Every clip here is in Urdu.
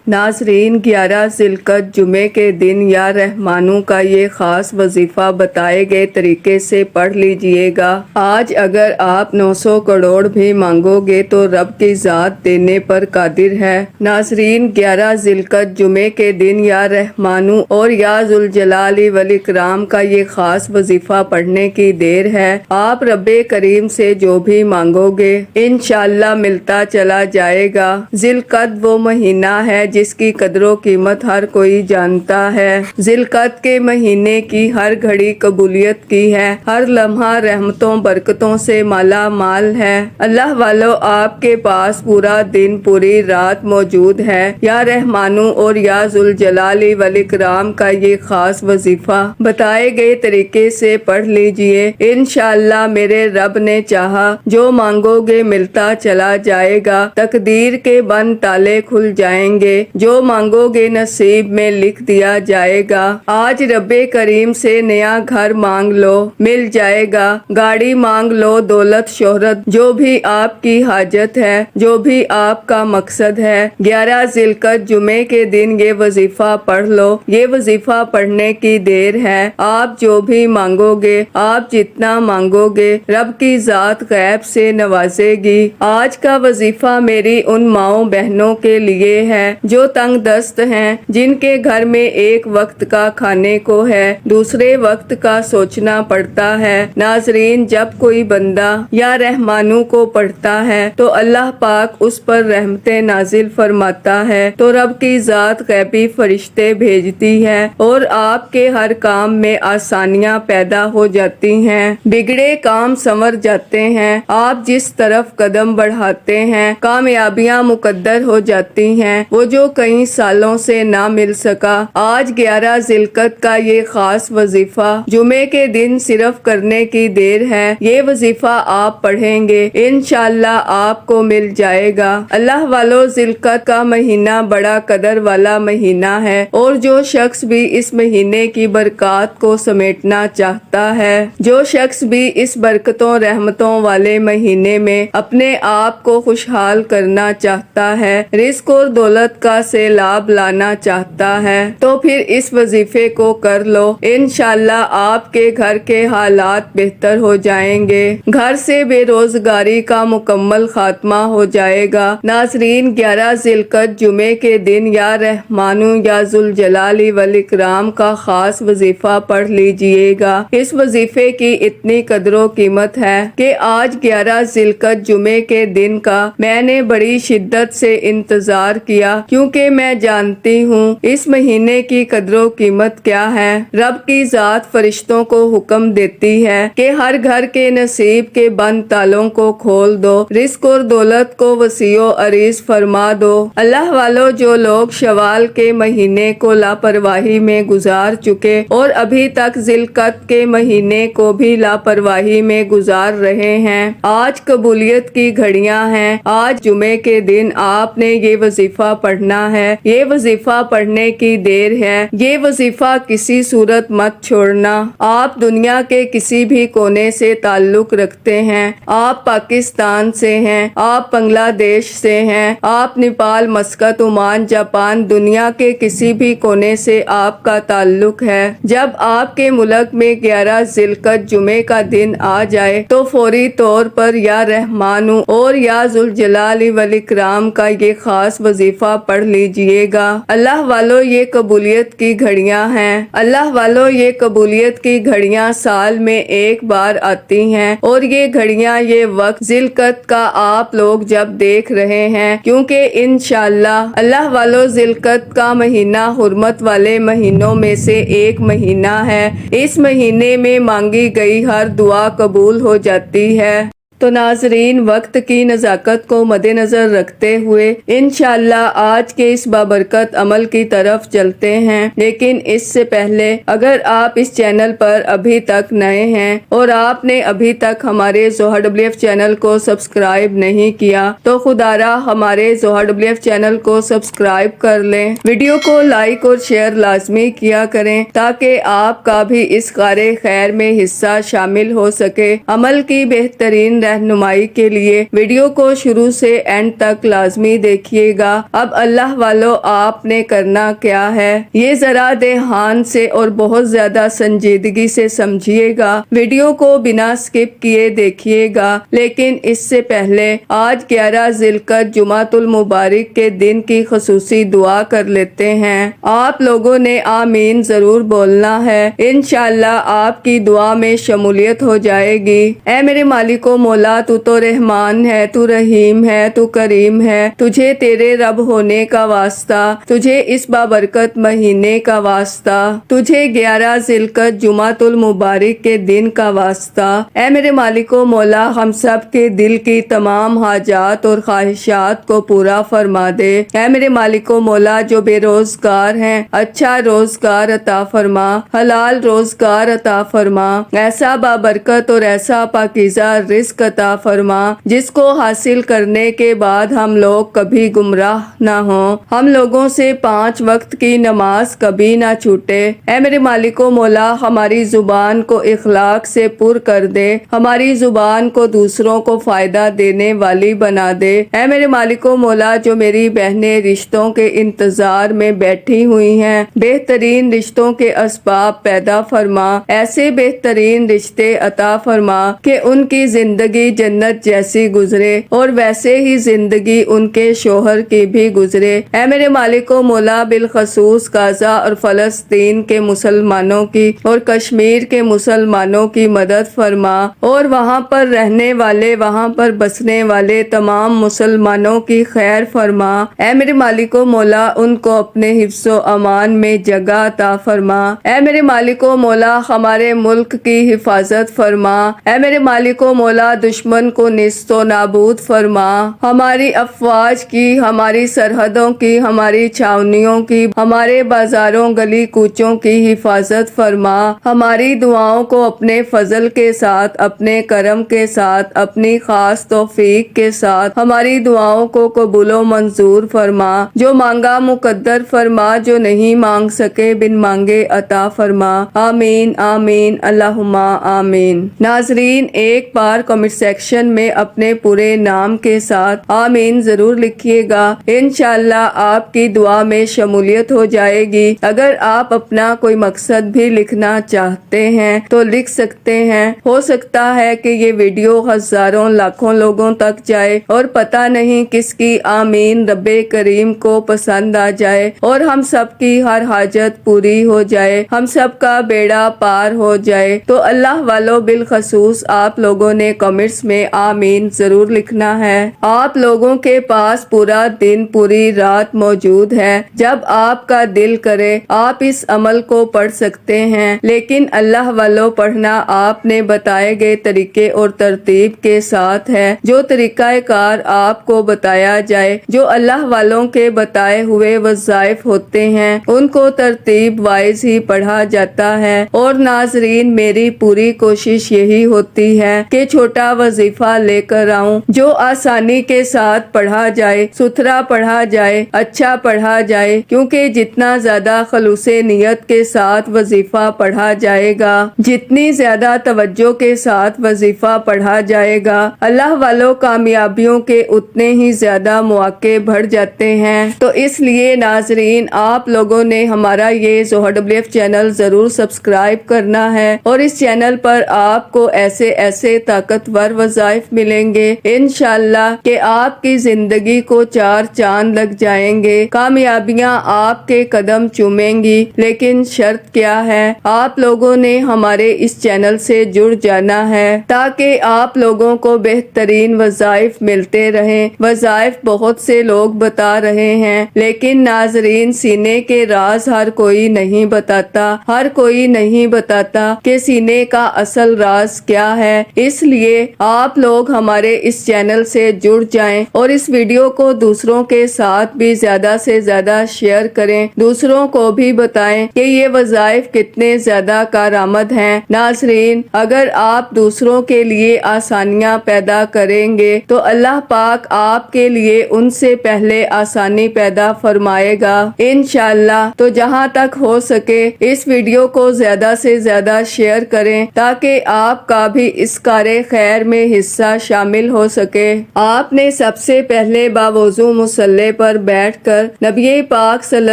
ناظرین، 11 ذی القعدہ جمعے کے دن یا رحمانوں کا یہ خاص وظیفہ بتائے گئے طریقے سے پڑھ لیجئے گا۔ آج اگر آپ 900 کروڑ بھی مانگو گے تو رب کی ذات دینے پر قادر ہے۔ ناظرین، 11 ذی القعدہ جمعے کے دن یا رحمانوں اور یا ذوالجلال والاکرام کا یہ خاص وظیفہ پڑھنے کی دیر ہے۔ آپ رب کریم سے جو بھی مانگو گے انشاءاللہ ملتا چلا جائے گا۔ ذی القعدہ وہ مہینہ ہے جس کی قدر و قیمت ہر کوئی جانتا ہے۔ ذی القعدہ کے مہینے کی ہر گھڑی قبولیت کی ہے، ہر لمحہ رحمتوں برکتوں سے مالا مال ہے۔ اللہ والو، آپ کے پاس پورا دن پوری رات موجود ہے۔ یا رحمانوں اور یا ذوالجلال والاکرام کا یہ خاص وظیفہ بتائے گئے طریقے سے پڑھ لیجئے، انشاءاللہ میرے رب نے چاہا جو مانگو گے ملتا چلا جائے گا، تقدیر کے بند تالے کھل جائیں گے، جو مانگو گے نصیب میں لکھ دیا جائے گا۔ آج رب کریم سے نیا گھر مانگ لو، مل جائے گا، گاڑی مانگ لو، دولت شہرت، جو بھی آپ کی حاجت ہے، جو بھی آپ کا مقصد ہے، 11 ذی القعدہ جمعے کے دن یہ وظیفہ پڑھ لو۔ یہ وظیفہ پڑھنے کی دیر ہے۔ آپ جو بھی مانگو گے، آپ جتنا مانگو گے، رب کی ذات غیب سے نوازے گی۔ آج کا وظیفہ میری ان ماؤں بہنوں کے لیے ہے جو تنگ دست ہیں، جن کے گھر میں ایک وقت کا کھانے کو ہے، دوسرے وقت کا سوچنا پڑتا ہے۔ ناظرین، جب کوئی بندہ یا رحمانوں کو پڑھتا ہے تو اللہ پاک اس پر رحمتیں نازل فرماتا ہے، تو رب کی ذات غیبی فرشتے بھیجتی ہے اور آپ کے ہر کام میں آسانیاں پیدا ہو جاتی ہیں، بگڑے کام سنور جاتے ہیں۔ آپ جس طرف قدم بڑھاتے ہیں کامیابیاں مقدر ہو جاتی ہیں، وہ جو کئی سالوں سے نہ مل سکا۔ آج 11 ذی القعدہ کا یہ خاص وظیفہ جمعے کے دن صرف کرنے کی دیر ہے۔ یہ وظیفہ آپ پڑھیں گے انشاءاللہ آپ کو مل جائے گا۔ اللہ والو، ذی القعدہ کا مہینہ بڑا قدر والا مہینہ ہے، اور جو شخص بھی اس مہینے کی برکات کو سمیٹنا چاہتا ہے، جو شخص بھی اس برکتوں رحمتوں والے مہینے میں اپنے آپ کو خوشحال کرنا چاہتا ہے، رزق اور دولت کا سیلاب لانا چاہتا ہے، تو پھر اس وظیفے کو کر لو، انشاءاللہ آپ کے گھر کے حالات بہتر ہو جائیں گے، گھر سے بے روزگاری کا مکمل خاتمہ ہو جائے گا۔ ناظرین، 11 ذی القعدہ جمعے کے دن یا رحمانوں یا ذوالجلال والاکرام کا خاص وظیفہ پڑھ لیجئے گا۔ اس وظیفے کی اتنی قدر و قیمت ہے کہ آج 11 ذی القعدہ جمعے کے دن کا میں نے بڑی شدت سے انتظار کیا، کیونکہ میں جانتی ہوں اس مہینے کی قدر و قیمت کیا ہے۔ رب کی ذات فرشتوں کو حکم دیتی ہے کہ ہر گھر کے نصیب کے بند تالوں کو کھول دو، رزق اور دولت کو وسیع و عریض فرما دو۔ اللہ والو، جو لوگ شوال کے مہینے کو لاپرواہی میں گزار چکے اور ابھی تک ذی القعدہ کے مہینے کو بھی لاپرواہی میں گزار رہے ہیں، آج قبولیت کی گھڑیاں ہیں۔ آج جمعے کے دن آپ نے یہ وظیفہ پڑھنا ہے، یہ وظیفہ پڑھنے کی دیر ہے، یہ وظیفہ کسی صورت مت چھوڑنا۔ آپ دنیا کے کسی بھی کونے سے تعلق رکھتے ہیں، آپ پاکستان سے ہیں، آپ بنگلہ دیش سے ہیں، آپ نیپال، مسقط، عمان، جاپان، دنیا کے کسی بھی کونے سے آپ کا تعلق ہے، جب آپ کے ملک میں 11 ذی القعدہ جمعے کا دن آ جائے تو فوری طور پر یا رحمانوں اور یا ذوالجلال والاکرام کا یہ خاص وظیفہ پڑھ لیجئے گا۔ اللہ والو، یہ قبولیت کی گھڑیاں ہیں۔ اللہ والو، یہ قبولیت کی گھڑیاں سال میں ایک بار آتی ہیں، اور یہ گھڑیاں، یہ وقت ذی القعدہ کا آپ لوگ جب دیکھ رہے ہیں، کیونکہ انشاءاللہ اللہ والو ذی القعدہ کا مہینہ حرمت والے مہینوں میں سے ایک مہینہ ہے۔ اس مہینے میں مانگی گئی ہر دعا قبول ہو جاتی ہے۔ تو ناظرین، وقت کی نزاکت کو مد نظر رکھتے ہوئے انشاءاللہ آج کے اس بابرکت عمل کی طرف چلتے ہیں، لیکن اس سے پہلے اگر آپ اس چینل پر ابھی تک نئے ہیں اور آپ نے ابھی تک ہمارے زوہر WF چینل کو سبسکرائب نہیں کیا تو خدا را ہمارے زوہر WF چینل کو سبسکرائب کر لیں، ویڈیو کو لائک اور شیئر لازمی کیا کریں تاکہ آپ کا بھی اس کار خیر میں حصہ شامل ہو سکے۔ عمل کی بہترین رہنمائی کے لیے ویڈیو کو شروع سے اینڈ تک لازمی دیکھیے گا۔ اب اللہ والو آپ نے کرنا کیا ہے، یہ ذرا دھیان سے اور بہت زیادہ سنجیدگی سے سمجھیے گا، ویڈیو کو بنا اسکپ کیے دیکھیے گا۔ لیکن اس سے پہلے آج 11 ذی القعدہ جمعۃ المبارک کے دن کی خصوصی دعا کر لیتے ہیں۔ آپ لوگوں نے آمین ضرور بولنا ہے، انشاءاللہ آپ کی دعا میں شمولیت ہو جائے گی۔ اے میرے مالک و مولا، تو رحمان ہے، تو رحیم ہے، تو کریم ہے، تجھے تیرے رب ہونے کا واسطہ، تجھے اس بابرکت مہینے کا واسطہ، تجھے 11 ذی القعدہ جمعۃ المبارک کے دن کا واسطہ۔ اے میرے مالک و مولا، ہم سب کے دل کی تمام حاجات اور خواہشات کو پورا فرما دے۔ اے میرے مالک و مولا، جو بے روزگار ہیں اچھا روزگار عطا فرما، حلال روزگار عطا فرما، ایسا بابرکت اور ایسا پاکیزہ رزق عطا فرما جس کو حاصل کرنے کے بعد ہم لوگ کبھی گمراہ نہ ہوں، ہم لوگوں سے 5 وقت کی نماز کبھی نہ چھوٹے۔ اے میرے مالک و مولا، ہماری زبان کو اخلاق سے پر کر دے، ہماری زبان کو دوسروں کو فائدہ دینے والی بنا دے۔ اے میرے مالک و مولا، جو میری بہنیں رشتوں کے انتظار میں بیٹھی ہوئی ہیں، بہترین رشتوں کے اسباب پیدا فرما، ایسے بہترین رشتے عطا فرما کہ ان کی زندگی جنت جیسی گزرے اور ویسے ہی زندگی ان کے شوہر کی بھی گزرے۔ اے میرے مالک و مولا، بالخصوص غزہ اور فلسطین کے مسلمانوں کی اور کشمیر کے مسلمانوں کی مدد فرما، اور وہاں پر رہنے والے، وہاں پر بسنے والے تمام مسلمانوں کی خیر فرما۔ اے میرے مالک و مولا، ان کو اپنے حفظ و امان میں جگہ عطا فرما۔ اے میرے مالک و مولا، ہمارے ملک کی حفاظت فرما۔ اے میرے مالک و مولا، دشمن کو نیست و نابود فرما، ہماری افواج کی، ہماری سرحدوں کی، ہماری چھاونیوں کی، ہمارے بازاروں گلی کوچوں کی حفاظت فرما۔ ہماری دعاؤں کو اپنے فضل کے ساتھ، اپنے کرم کے ساتھ، اپنی خاص توفیق کے ساتھ ہماری دعاؤں کو قبول و منظور فرما۔ جو مانگا مقدر فرما، جو نہیں مانگ سکے بن مانگے عطا فرما۔ آمین آمین اللہم آمین۔ ناظرین، ایک بار کمنٹ سیکشن میں اپنے پورے نام کے ساتھ آمین ضرور لکھیے گا، انشاءاللہ آپ کی دعا میں شمولیت ہو جائے گی۔ اگر آپ اپنا کوئی مقصد بھی لکھنا چاہتے ہیں تو لکھ سکتے ہیں، ہو سکتا ہے کہ یہ ویڈیو ہزاروں لاکھوں لوگوں تک جائے اور پتہ نہیں کس کی آمین رب کریم کو پسند آ جائے اور ہم سب کی ہر حاجت پوری ہو جائے، ہم سب کا بیڑا پار ہو جائے۔ تو اللہ والو، بالخصوص آپ لوگوں نے کمنٹس میں آمین ضرور لکھنا ہے۔ آپ لوگوں کے پاس پورا دن، پوری رات موجود ہے، جب آپ کا دل کرے آپ اس عمل کو پڑھ سکتے ہیں، لیکن اللہ والو پڑھنا آپ نے بتائے گئے طریقے اور ترتیب کے ساتھ ہے۔ جو طریقہ کار آپ کو بتایا جائے، جو اللہ والوں کے بتائے ہوئے وظائف ہوتے ہیں، ان کو ترتیب وائز ہی پڑھا جاتا ہے۔ اور ناظرین، میری پوری کوشش یہی ہوتی ہے کہ چھوٹا وظیفہ لے کر آؤں جو آسانی کے ساتھ پڑھا جائے، ستھرا پڑھا جائے، اچھا پڑھا جائے، کیونکہ جتنا زیادہ خلوص نیت کے ساتھ وظیفہ پڑھا جائے گا، جتنی زیادہ توجہ کے ساتھ وظیفہ پڑھا جائے گا، اللہ والوں کامیابیوں کے اتنے ہی زیادہ مواقع بڑھ جاتے ہیں۔ تو اس لیے ناظرین، آپ لوگوں نے ہمارا یہ ZoHerWF چینل ضرور سبسکرائب کرنا ہے، اور اس چینل پر آپ کو ایسے ایسے طاقتور وظائف ملیں گے انشاءاللہ کہ آپ کی زندگی کو 4 چاند لگ جائیں گے، کامیابیاں آپ کے قدم چومیں گی۔ لیکن شرط کیا ہے؟ آپ لوگوں نے ہمارے اس چینل سے جڑ جانا ہے تاکہ آپ لوگوں کو بہترین وظائف ملتے رہیں۔ وظائف بہت سے لوگ بتا رہے ہیں، لیکن ناظرین، سینے کے راز ہر کوئی نہیں بتاتا، ہر کوئی نہیں بتاتا کہ سینے کا اصل راز کیا ہے۔ اس لیے آپ لوگ ہمارے اس چینل سے جڑ جائیں اور اس ویڈیو کو دوسروں کے ساتھ بھی زیادہ سے زیادہ شیئر کریں، دوسروں کو بھی بتائیں کہ یہ وظائف کتنے زیادہ کارآمد ہیں۔ ناظرین، اگر آپ دوسروں کے لیے آسانیاں پیدا کریں گے تو اللہ پاک آپ کے لیے ان سے پہلے آسانی پیدا فرمائے گا انشاءاللہ۔ تو جہاں تک ہو سکے اس ویڈیو کو زیادہ سے زیادہ شیئر کریں تاکہ آپ کا بھی اس کار خیر خیر میں حصہ شامل ہو سکے۔ آپ نے سب سے پہلے باوضو مصلی پر بیٹھ کر نبی پاک صلی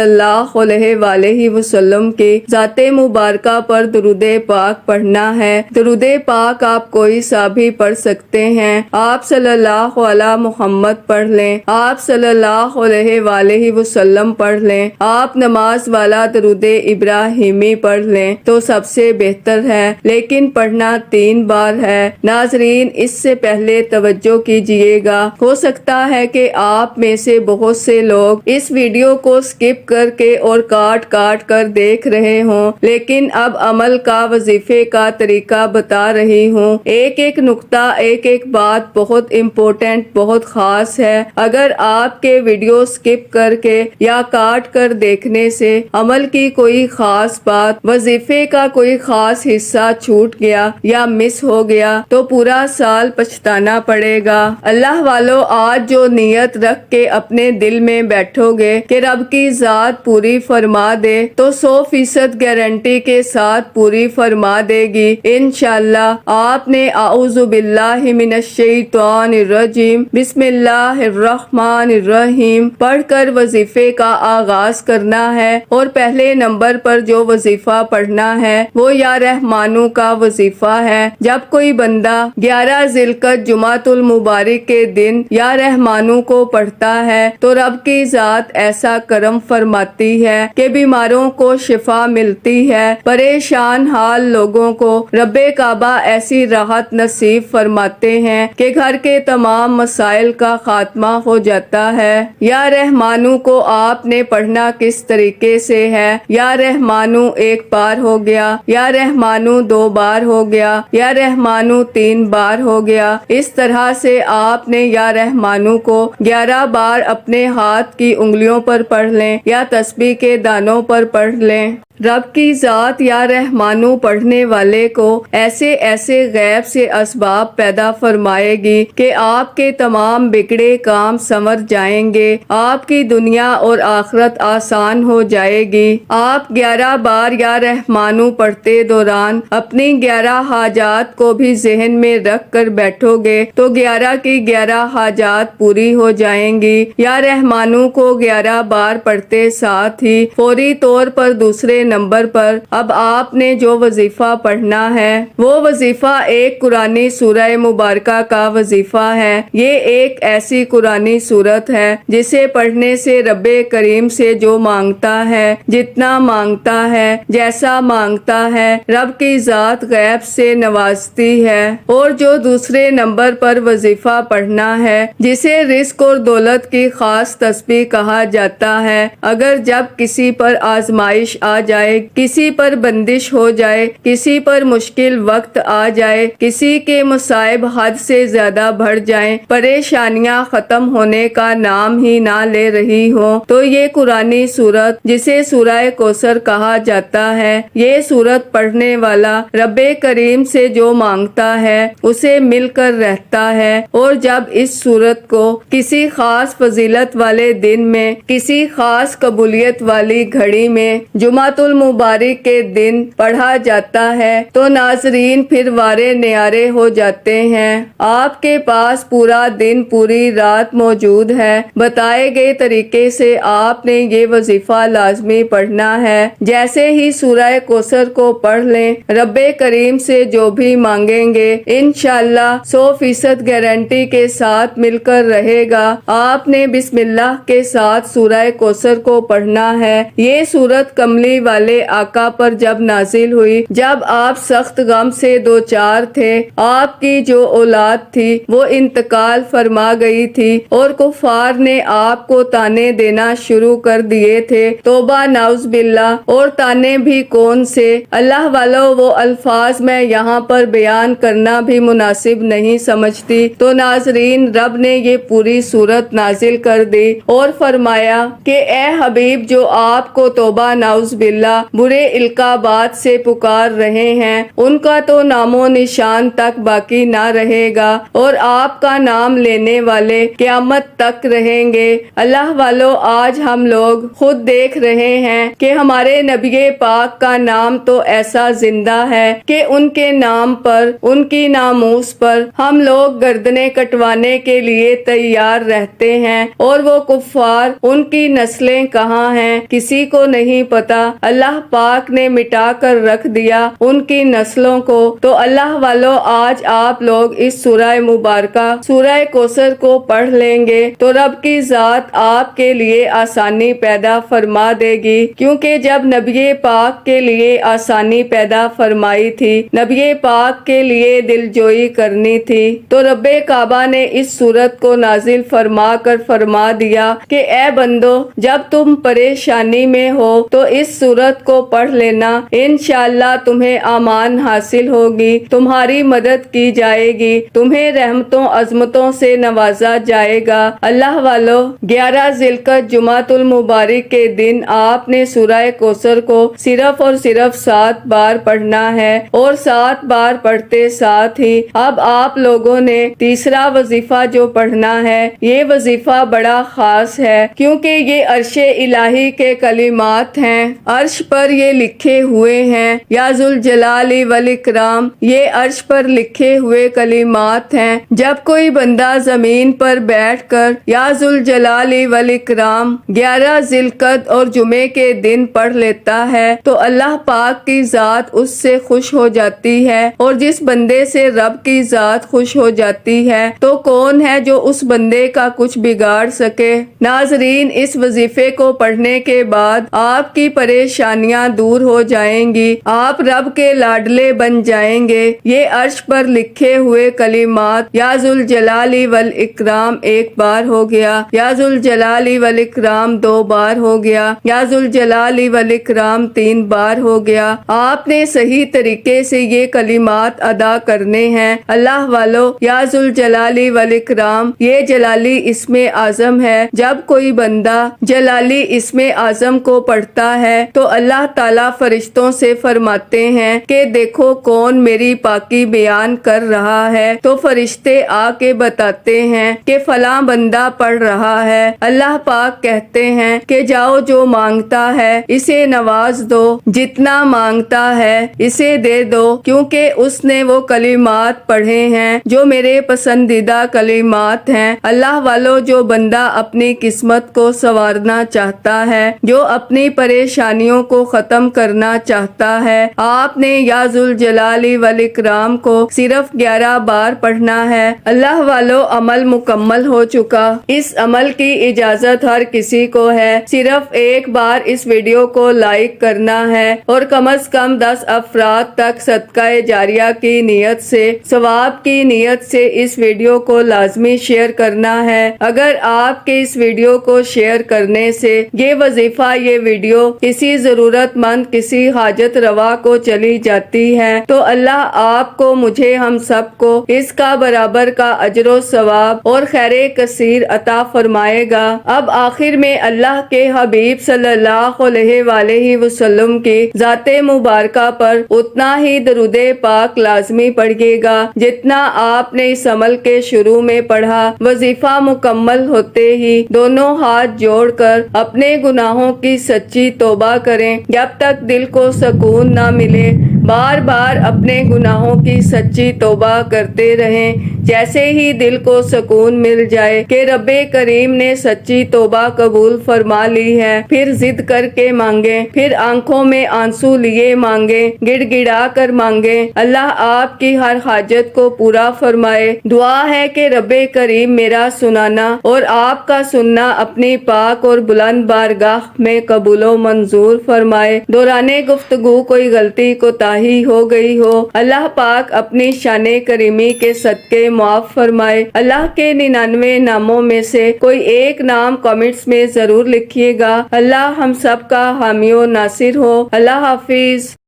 اللہ علیہ وآلہ وسلم کی ذات مبارکہ پر درود پاک پڑھنا ہے۔ درود پاک آپ کوئی سا بھی پڑھ سکتے ہیں۔ آپ صلی اللہ علیہ محمد پڑھ لیں، آپ صلی اللہ علیہ وآلہ وسلم پڑھ لیں، آپ نماز والا درود ابراہیمی پڑھ لیں تو سب سے بہتر ہے، لیکن پڑھنا 3 بار ہے۔ ناظرین، اس سے پہلے توجہ کیجئے گا، ہو سکتا ہے کہ آپ میں سے بہت سے لوگ اس ویڈیو کو سکپ کر کے اور کاٹ کاٹ کر دیکھ رہے ہوں، لیکن اب عمل کا وظیفے کا طریقہ بتا رہی ہوں۔ ایک ایک نقطہ، ایک ایک بات بہت امپورٹنٹ، بہت خاص ہے۔ اگر آپ کے ویڈیو سکپ کر کے یا کاٹ کر دیکھنے سے عمل کی کوئی خاص بات، وظیفے کا کوئی خاص حصہ چھوٹ گیا یا مس ہو گیا تو پورا سال پچھتانا پڑے گا۔ اللہ والو، آج جو نیت رکھ کے اپنے دل میں بیٹھو گے کہ رب کی ذات پوری فرما دے تو 100% گارنٹی کے ساتھ پوری فرما دے گی انشاءاللہ۔ آپ نے اعوذ باللہ من الشیطان الرجیم بسم اللہ الرحمن الرحیم پڑھ کر وظیفے کا آغاز کرنا ہے، اور پہلے نمبر پر جو وظیفہ پڑھنا ہے وہ یا رحمانو کا وظیفہ ہے۔ جب کوئی بندہ 11 ذی القعدہ جمعۃ المبارک کے دن یا رحمانو کو پڑھتا ہے تو رب کی ذات ایسا کرم فرماتی ہے کہ بیماروں کو شفا ملتی ہے، پریشان حال لوگوں کو رب کعبہ ایسی راحت نصیب فرماتے ہیں کہ گھر کے تمام مسائل کا خاتمہ ہو جاتا ہے۔ یا رحمانو کو آپ نے پڑھنا کس طریقے سے ہے؟ یا رحمانو 1 بار ہو گیا، یا رحمانو 2 بار ہو گیا، یا رحمانو 3 بار ہو گیا۔ اس طرح سے آپ نے یا رحمانو کو 11 بار اپنے ہاتھ کی انگلیوں پر پڑھ لیں یا تسبیح کے دانوں پر پڑھ لیں۔ رب کی ذات یا رحمانو پڑھنے والے کو ایسے ایسے غیب سے اسباب پیدا فرمائے گی کہ آپ کے تمام بگڑے کام سنور جائیں گے، آپ کی دنیا اور آخرت آسان ہو جائے گی۔ آپ 11 بار یا رحمانو پڑھتے دوران اپنی 11 حاجات کو بھی ذہن میں رکھ کر بیٹھو گے تو 11 کی 11 حاجات پوری ہو جائیں گی۔ یا رحمانو کو 11 بار پڑھتے ساتھ ہی فوری طور پر دوسرے نمبر پر اب آپ نے جو وظیفہ پڑھنا ہے وہ وظیفہ ایک قرآنی سورہ مبارکہ کا وظیفہ ہے۔ یہ ایک ایسی قرآنی سورت ہے جسے پڑھنے سے رب کریم سے جو مانگتا ہے، جتنا مانگتا ہے، جیسا مانگتا ہے، رب کی ذات غیب سے نوازتی ہے۔ اور جو دوسرے نمبر پر وظیفہ پڑھنا ہے جسے رزق اور دولت کی خاص تسبیح کہا جاتا ہے، اگر جب کسی پر آزمائش آ جائے، کسی پر بندش ہو جائے، کسی پر مشکل وقت آ جائے، کسی کے مصائب حد سے زیادہ بڑھ جائیں، پریشانیاں ختم ہونے کا نام ہی نہ لے رہی ہوں، تو یہ قرآنی سورت جسے سورہ کوثر کہا جاتا ہے، یہ سورت پڑھنے والا رب کریم سے جو مانگتا ہے اسے مل کر رہتا ہے۔ اور جب اس سورت کو کسی خاص فضیلت والے دن میں، کسی خاص قبولیت والی گھڑی میں، جمعۃ المبارک کے دن پڑھا جاتا ہے تو ناظرین پھر وارے نیارے ہو جاتے ہیں۔ آپ کے پاس پورا دن، پوری رات موجود ہے۔ بتائے گئے طریقے سے آپ نے یہ وظیفہ لازمی پڑھنا ہے۔ جیسے ہی سورہ کوثر کو پڑھ لیں، رب کریم سے جو بھی مانگیں گے انشاءاللہ 100% گارنٹی کے ساتھ مل کر رہے گا۔ آپ نے بسم اللہ کے ساتھ سورہ کوثر کو پڑھنا ہے۔ یہ سورت کملی والے آقا پر جب نازل ہوئی، جب آپ سخت غم سے دوچار تھے، آپ کی جو اولاد تھی وہ انتقال فرما گئی تھی اور کفار نے آپ کو تانے دینا شروع کر دیے تھے، توبہ نعوذ باللہ، اور تانے بھی کون سے۔ اللہ والو، وہ الفاظ میں یہاں پر بیان کرنا بھی مناسب نہیں سمجھتی، تو ناظرین رب نے یہ پوری سورت نازل کر دی اور فرمایا کہ اے حبیب، جو آپ کو توبہ نعوذ باللہ قبیلہ برے القابات سے پکار رہے ہیں، ان کا تو نام و نشان تک باقی نہ رہے گا اور آپ کا نام لینے والے قیامت تک رہیں گے۔ اللہ والو، آج ہم لوگ خود دیکھ رہے ہیں کہ ہمارے نبی پاک کا نام تو ایسا زندہ ہے کہ ان کے نام پر، ان کی ناموس پر ہم لوگ گردنیں کٹوانے کے لیے تیار رہتے ہیں، اور وہ کفار، ان کی نسلیں کہاں ہیں کسی کو نہیں پتا۔ اللہ پاک نے مٹا کر رکھ دیا ان کی نسلوں کو۔ تو اللہ والو، آج آپ لوگ اس سورہ مبارکہ سورہ کوثر کو پڑھ لیں گے تو رب کی ذات آپ کے لیے آسانی پیدا فرما دے گی، کیونکہ جب نبی پاک کے لیے آسانی پیدا فرمائی تھی، نبی پاک کے لیے دل جوئی کرنی تھی، تو رب کعبہ نے اس سورت کو نازل فرما کر فرما دیا کہ اے بندو، جب تم پریشانی میں ہو تو اس سورت کو پڑھ لینا، انشاءاللہ تمہیں امان حاصل ہوگی، تمہاری مدد کی جائے گی، تمہیں رحمتوں عظمتوں سے نوازا جائے گا۔ اللہ والو، 11 ذی القعدہ جمعۃ المبارک کے دن آپ نے سورہ کوثر کو صرف اور صرف 7 بار پڑھنا ہے، اور 7 بار پڑھتے ساتھ ہی اب آپ لوگوں نے تیسرا وظیفہ جو پڑھنا ہے، یہ وظیفہ بڑا خاص ہے، کیونکہ یہ عرش الہی کے کلمات ہیں، عرش پر یہ لکھے ہوئے ہیں، یا ذوالجلال والاکرام، یہ عرش پر لکھے ہوئے کلمات ہیں۔ جب کوئی بندہ زمین پر بیٹھ کر یا ذوالجلال والاکرام 11 ذی القعدہ اور جمعے کے دن پڑھ لیتا ہے تو اللہ پاک کی ذات اس سے خوش ہو جاتی ہے، اور جس بندے سے رب کی ذات خوش ہو جاتی ہے تو کون ہے جو اس بندے کا کچھ بگاڑ سکے۔ ناظرین، اس وظیفے کو پڑھنے کے بعد آپ کی پریشانیاں دور ہو جائیں گی، آپ رب کے لاڈلے بن جائیں گے۔ یہ عرش پر لکھے ہوئے کلمات یا ذوالجلال والاکرام 1 بار ہو گیا، یا ذوالجلال والاکرام 2 بار ہو گیا، یا ذوالجلال والاکرام 3 بار ہو گیا۔ آپ نے صحیح طریقے سے یہ کلمات ادا کرنے ہیں۔ اللہ والو، یا ذوالجلال والاکرام یہ جلالی اسم اعظم ہے۔ جب کوئی بندہ جلالی اسم اعظم کو پڑھتا ہے تو اللہ تعالیٰ فرشتوں سے فرماتے ہیں کہ دیکھو کون میری پاکی بیان کر رہا ہے، تو فرشتے آ کے بتاتے ہیں کہ فلاں بندہ پڑھ رہا ہے۔ اللہ پاک کہتے ہیں کہ جاؤ، جو مانگتا ہے اسے نواز دو، جتنا مانگتا ہے اسے دے دو، کیونکہ اس نے وہ کلمات پڑھے ہیں جو میرے پسندیدہ کلمات ہیں۔ اللہ والو، جو بندہ اپنی قسمت کو سنوارنا چاہتا ہے، جو اپنی پریشانیوں کو ختم کرنا چاہتا ہے، آپ نے یا ذوالجلال والاکرام کو صرف 11 بار پڑھنا ہے۔ اللہ والو، عمل مکمل ہو چکا۔ اس عمل کی اجازت ہر کسی کو ہے، صرف 1 بار اس ویڈیو کو لائک کرنا ہے اور کم از کم 10 افراد تک صدقہ جاریہ کی نیت سے، ثواب کی نیت سے اس ویڈیو کو لازمی شیئر کرنا ہے۔ اگر آپ کے اس ویڈیو کو شیئر کرنے سے یہ وظیفہ، یہ ویڈیو کسی ضرورت مند، کسی حاجت روا کو چلی جاتی ہے تو اللہ آپ کو، مجھے، ہم سب کو اس کا برابر کا اجر و ثواب اور خیر کثیر عطا فرمائے گا۔ اب آخر میں اللہ کے حبیب صلی اللہ علیہ وآلہ وسلم کی ذات مبارکہ پر اتنا ہی درود پاک لازمی پڑھیے گا جتنا آپ نے اس عمل کے شروع میں پڑھا۔ وظیفہ مکمل ہوتے ہی دونوں ہاتھ جوڑ کر اپنے گناہوں کی سچی توبہ کریں جب تک دل کو سکون نہ ملے۔ بار بار اپنے گناہوں کی سچی توبہ کرتے رہیں، جیسے ہی دل کو سکون مل جائے کہ رب کریم نے سچی توبہ قبول فرما لی ہے، پھر ضد کر کے مانگیں، پھر آنکھوں میں آنسو لیے مانگیں، گڑ گڑا کر مانگیں۔ اللہ آپ کی ہر حاجت کو پورا فرمائے۔ دعا ہے کہ رب کریم میرا سنانا اور آپ کا سننا اپنی پاک اور بلند بارگاہ میں قبول و منظور فرمائے۔ دوران گفتگو کوئی غلطی کوتاہی ہو گئی ہو، اللہ پاک اپنی شان کریمی کے صدقے معاف فرمائے۔ اللہ کے 99 ناموں میں سے کوئی ایک نام کمنٹس میں ضرور لکھیے گا۔ اللہ ہم سب کا حامی و ناصر ہو۔ اللہ حافظ۔